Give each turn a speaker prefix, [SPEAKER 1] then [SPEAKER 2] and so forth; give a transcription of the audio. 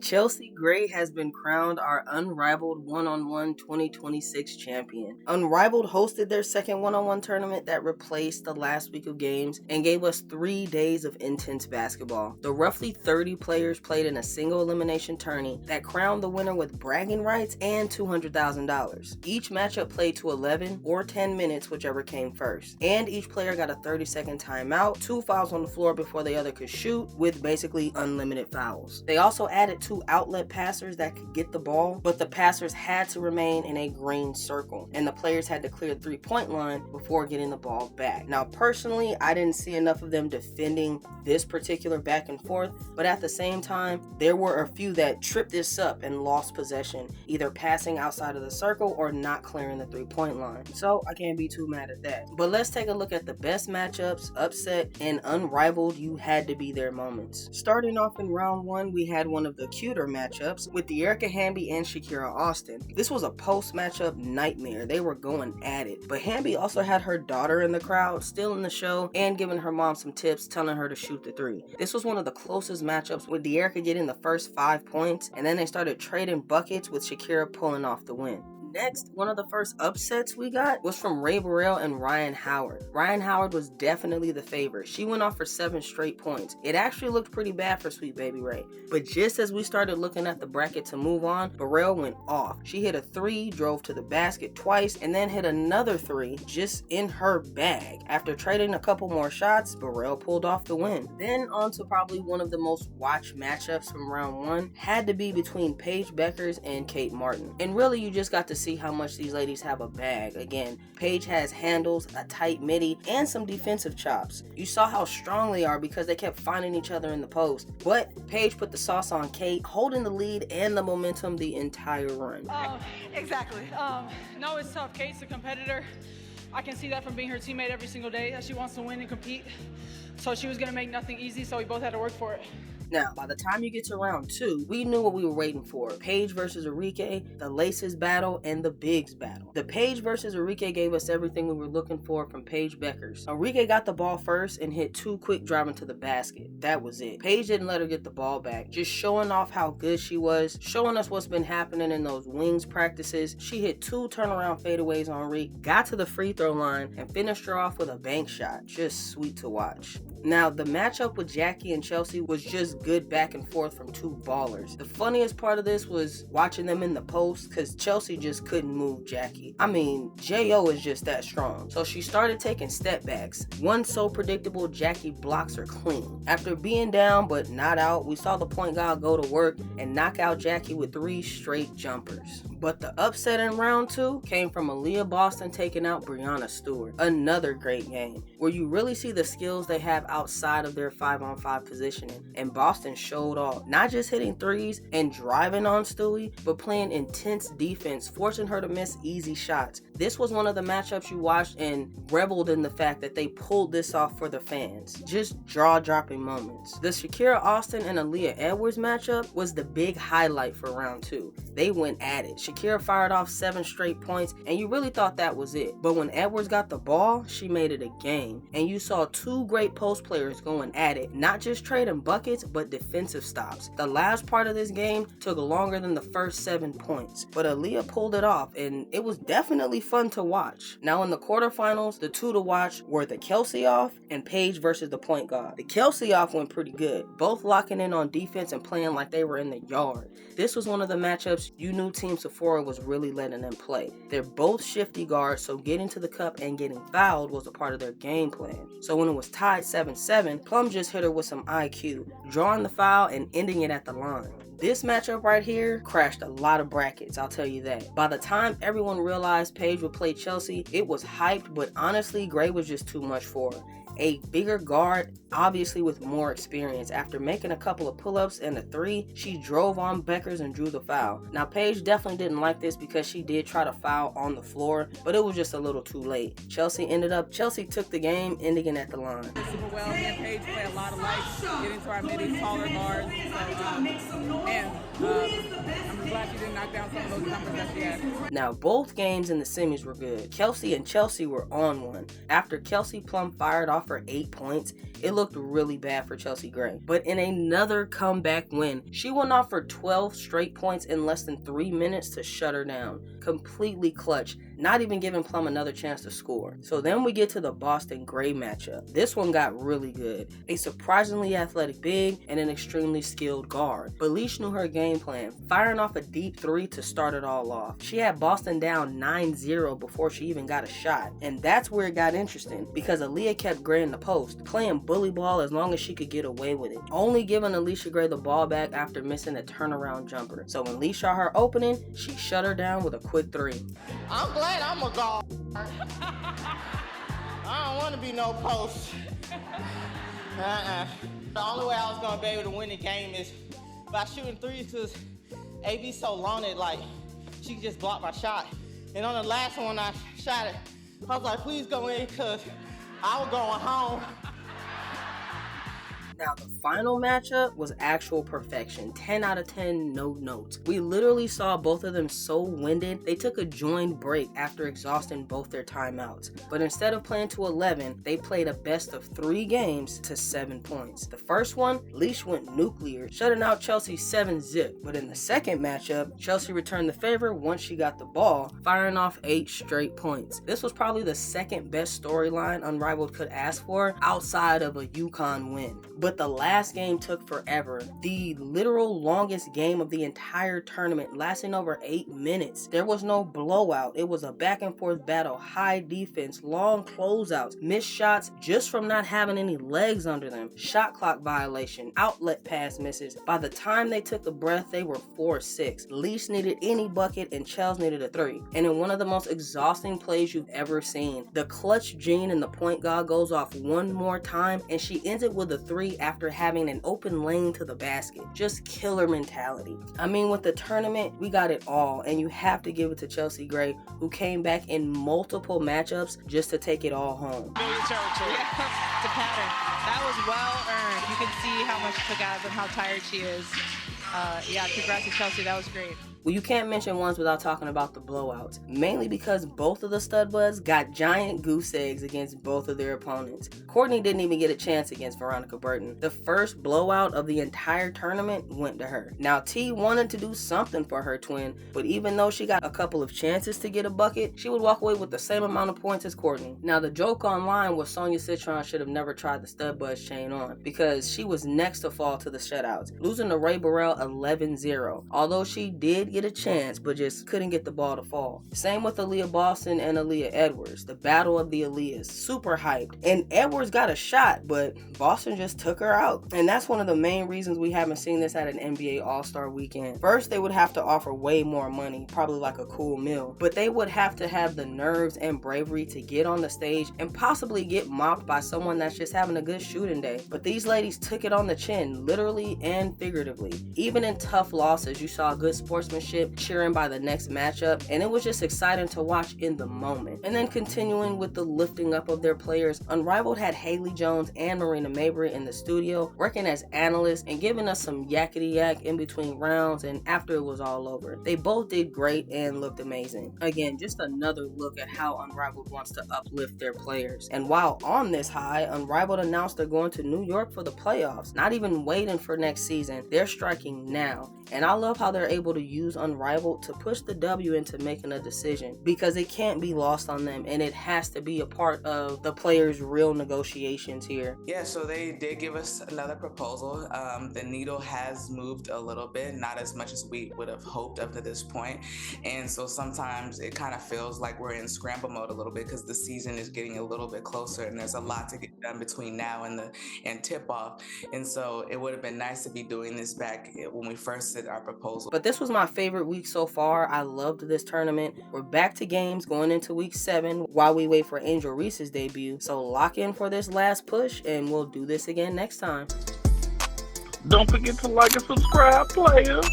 [SPEAKER 1] Chelsea Gray has been crowned our Unrivaled One-on-One 2026 champion. Unrivaled hosted their second one-on-one tournament that replaced the last week of games and gave us 3 days of intense basketball. The roughly 30 players played in a single elimination tourney that crowned the winner with bragging rights and $200,000. Each matchup played to 11 or 10 minutes, whichever came first. And each player got a 30-second timeout, 2 fouls on the floor before the other could shoot, with basically unlimited fouls. They also added 2 outlet passers that could get the ball, but the passers had to remain in a green circle, and the players had to clear the 3-point line before getting the ball back. Now, personally, I didn't see enough of them defending this particular back and forth, but at the same time, there were a few that tripped this up and lost possession, either passing outside of the circle or not clearing the 3-point line. So I can't be too mad at that. But let's take a look at the best matchups, upset, and unrivaled you had to be there moments. Starting off in round 1, we had one of the cuter matchups with De'Erica Hamby and Shakira Austin. This was a post matchup nightmare. They were going at it. But Hamby also had her daughter in the crowd, still in the show, and giving her mom some tips, telling her to shoot the 3. This was one of the closest matchups, with De'Erica getting the first 5 points, and then they started trading buckets with Shakira pulling off the win. Next, one of the first upsets we got was from Ray Burrell and Ryan Howard. Ryan Howard was definitely the favorite. She went off for 7 straight points. It actually looked pretty bad for Sweet Baby Ray. But just as we started looking at the bracket to move on, Burrell went off. She hit a 3, drove to the basket twice, and then hit another 3 just in her bag. After trading a couple more shots, Burrell pulled off the win. Then on to probably one of the most watched matchups from round 1, had to be between Paige Beckers and Kate Martin. And really, you just got to see how much these ladies have a bag. Again, Paige has handles, a tight midi, and some defensive chops. You saw how strong they are because they kept finding each other in the post. But Paige put the sauce on Kate, holding the lead and the momentum the entire run.
[SPEAKER 2] Exactly. No, it's tough. Kate's a competitor. I can see that from being her teammate every single day, that she wants to win and compete. So she was going to make nothing easy, so we both had to work for it.
[SPEAKER 1] Now, by the time you get to round 2, we knew what we were waiting for. Paige versus Enrique, the Laces battle, and the Bigs battle. The Paige versus Enrique gave us everything we were looking for from Paige Beckers. Enrique got the ball first and hit 2 quick driving to the basket. That was it. Paige didn't let her get the ball back, just showing off how good she was, showing us what's been happening in those wings practices. She hit 2 turnaround fadeaways on Enrique, got to the free throw line, and finished her off with a bank shot. Just sweet to watch. Now, the matchup with Jackie and Chelsea was just good back and forth from 2 ballers. The funniest part of this was watching them in the post, because Chelsea just couldn't move Jackie. I mean, J.O. is just that strong. So she started taking step backs. One so predictable, Jackie blocks her clean. After being down but not out, we saw the point guard go to work and knock out Jackie with 3 straight jumpers. But the upset in round 2 came from Aaliyah Boston taking out Brianna Stewart. Another great game, where you really see the skills they have outside of their 5-on-5 positioning. And Boston showed off, not just hitting 3s and driving on Stewie, but playing intense defense, forcing her to miss easy shots. This was one of the matchups you watched and reveled in the fact that they pulled this off for the fans. Just jaw-dropping moments. The Shakira Austin and Aaliyah Edwards matchup was the big highlight for round 2. They went at it. Shakira fired off 7 straight points, and you really thought that was it. But when Edwards got the ball, she made it a game. And you saw 2 great post players going at it, not just trading buckets, but defensive stops. The last part of this game took longer than the first 7 points, but Aaliyah pulled it off, and it was definitely fun to watch. Now in the quarterfinals, the 2 to watch were the Kelsey off and Paige versus the point guard. The Kelsey off went pretty good, both locking in on defense and playing like they were in the yard. This was one of the matchups you knew Team Sephora was really letting them play. They're both shifty guards, so getting to the cup and getting fouled was a part of their game plan. So when it was tied 7-7, Plum just hit her with some IQ, drawing the foul and ending it at the line. This matchup right here crashed a lot of brackets, I'll tell you that. By the time everyone realized Paige would play Chelsea, it was hyped, but honestly, Gray was just too much for her. A bigger guard, obviously with more experience. After making a couple of pull-ups and a 3, she drove on Beckers and drew the foul. Now, Paige definitely didn't like this because she did try to foul on the floor, but it was just a little too late. Chelsea took the game, ending it at the line.
[SPEAKER 3] Super well, me and Paige play a lot of life, getting to our midi, taller guards. I'm glad she didn't knock down some of those numbers that she had.
[SPEAKER 1] Now, both games in the semis were good. Kelsey and Chelsea were on one. After Kelsey Plum fired off her 8 points, it looked really bad for Chelsea Gray. But in another comeback win, she went off for 12 straight points in less than 3 minutes to shut her down. Completely clutch, not even giving Plum another chance to score. So then we get to the Boston Gray matchup. This one got really good. A surprisingly athletic big and an extremely skilled guard. But Leash knew her game plan, firing off a deep 3 to start it all off. She had Boston down 9-0 before she even got a shot. And that's where it got interesting, because Aaliyah kept Gray in the post, playing bully ball as long as she could get away with it, only giving Alicia Gray the ball back after missing a turnaround jumper. So when Lee saw her opening, she shut her down with a quick 3.
[SPEAKER 4] I'm glad I'm a guard. I don't want to be no post. The only way I was going to be able to win the game is by shooting threes, because AB so long that like she could just block my shot. And on the last one I shot it, I was like, please go in, because I was going home.
[SPEAKER 1] Now, the final matchup was actual perfection. 10 out of 10, no notes. We literally saw both of them so winded, they took a joined break after exhausting both their timeouts. But instead of playing to 11, they played a best of 3 games to 7 points. The first one, Leash went nuclear, shutting out Chelsea 7-zip. But in the second matchup, Chelsea returned the favor once she got the ball, firing off 8 straight points. This was probably the second best storyline Unrivaled could ask for outside of a UConn win. But the last game took forever. The literal longest game of the entire tournament, lasting over 8 minutes. There was no blowout. It was a back and forth battle, high defense, long closeouts, missed shots just from not having any legs under them, shot clock violation, outlet pass misses. By the time they took a breath, they were 4-6. Leash needed any bucket and Chels needed a 3. And in one of the most exhausting plays you've ever seen, the clutch gene in the point guard goes off one more time and she ends it with a 3 after having an open lane to the basket. Just killer mentality. I mean, with the tournament, we got it all, and you have to give it to Chelsea Gray, who came back in multiple matchups just to take it all home.
[SPEAKER 5] It's a pattern. That was well earned. You can see how much she took out of and how tired she is. Yeah, congrats to Chelsea. That was great.
[SPEAKER 1] Well, you can't mention ones without talking about the blowouts, mainly because both of the stud buds got giant goose eggs against both of their opponents. Courtney didn't even get a chance against Veronica Burton. The first blowout of the entire tournament went to her. Now, T wanted to do something for her twin, but even though she got a couple of chances to get a bucket, she would walk away with the same amount of points as Courtney. Now, the joke online was Sonia Citron should have never tried the stud buds chain on, because she was next to fall to the shutouts, losing to Ray Burrell 11-0, although she did get a chance but just couldn't get the ball to fall. Same with Aaliyah Boston and Aaliyah Edwards. The battle of the Aaliyahs, super hyped, and Edwards got a shot, but Boston just took her out. And that's one of the main reasons we haven't seen this at an NBA All-Star weekend. First, they would have to offer way more money, probably like a cool meal, but they would have to have the nerves and bravery to get on the stage and possibly get mocked by someone that's just having a good shooting day. But these ladies took it on the chin, literally and figuratively. Even in tough losses, you saw good sportsmanship, cheering by the next matchup, and it was just exciting to watch in the moment. And then continuing with the lifting up of their players, Unrivaled had Haley Jones and Marina Mabry in the studio working as analysts and giving us some yakety yak in between rounds and after it was all over. They both did great and looked amazing. Again, just another look at how Unrivaled wants to uplift their players. And while on this high, Unrivaled announced they're going to New York for the playoffs, not even waiting for next season. They're striking now. And I love how they're able to use Unrivaled to push the W into making a decision, because it can't be lost on them and it has to be a part of the players' real negotiations here.
[SPEAKER 6] Yeah, so they did give us another proposal. The needle has moved a little bit, not as much as we would have hoped up to this point. And so sometimes it kind of feels like we're in scramble mode a little bit because the season is getting a little bit closer and there's a lot to get done between now and tip off. And so it would have been nice to be doing this back when we first did our proposal.
[SPEAKER 1] But this was my favorite week so far. I loved this tournament. We're back to games going into week 7 while we wait for Angel Reese's debut. So lock in for this last push and we'll do this again next time.
[SPEAKER 7] Don't forget to like and subscribe, players.